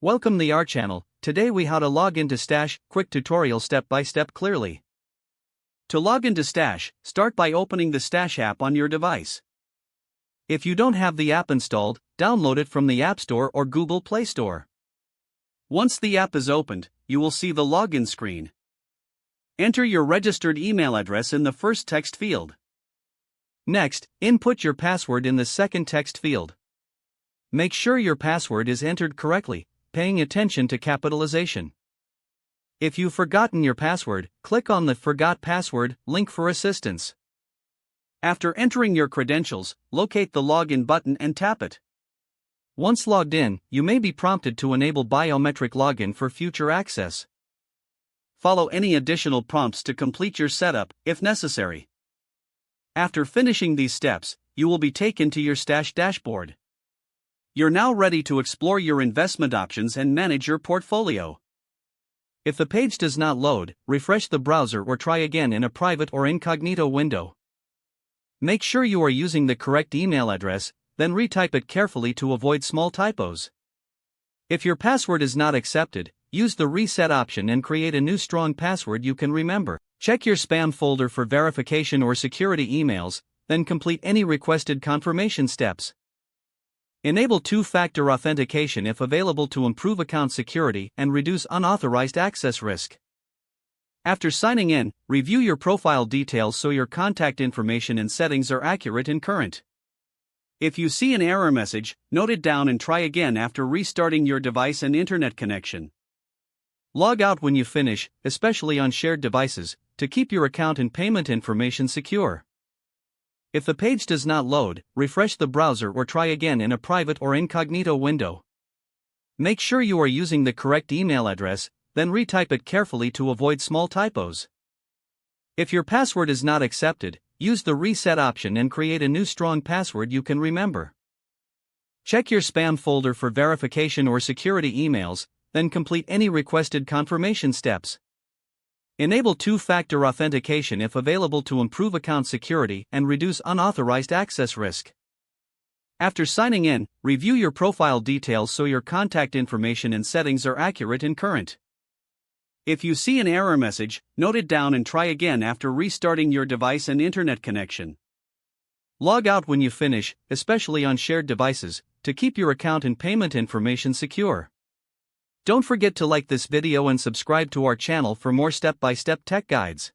Welcome to our channel. Today we how to log into Stash, quick tutorial step by step clearly. To log into Stash, start by opening the Stash app on your device. If you don't have the app installed, download it from the App Store or Google Play Store. Once the app is opened, you will see the login screen. Enter your registered email address in the first text field. Next, input your password in the second text field. Make sure your password is entered correctly, paying attention to capitalization. If you've forgotten your password, click on the Forgot Password link for assistance. After entering your credentials, locate the Login button and tap it. Once logged in, you may be prompted to enable biometric login for future access. Follow any additional prompts to complete your setup, if necessary. After finishing these steps, you will be taken to your Stash dashboard. You're now ready to explore your investment options and manage your portfolio. If the page does not load, refresh the browser or try again in a private or incognito window. Make sure you are using the correct email address, then retype it carefully to avoid small typos. If your password is not accepted, use the reset option and create a new strong password you can remember. Check your spam folder for verification or security emails, then complete any requested confirmation steps. Enable two-factor authentication if available to improve account security and reduce unauthorized access risk. After signing in, review your profile details so your contact information and settings are accurate and current. If you see an error message, note it down and try again after restarting your device and internet connection. Log out when you finish, especially on shared devices, to keep your account and payment information secure. If the page does not load, refresh the browser or try again in a private or incognito window. Make sure you are using the correct email address, then retype it carefully to avoid small typos. If your password is not accepted, use the reset option and create a new strong password you can remember. Check your spam folder for verification or security emails, then complete any requested confirmation steps. Enable two-factor authentication if available to improve account security and reduce unauthorized access risk. After signing in, review your profile details so your contact information and settings are accurate and current. If you see an error message, note it down and try again after restarting your device and internet connection. Log out when you finish, especially on shared devices, to keep your account and payment information secure. Don't forget to like this video and subscribe to our channel for more step-by-step tech guides.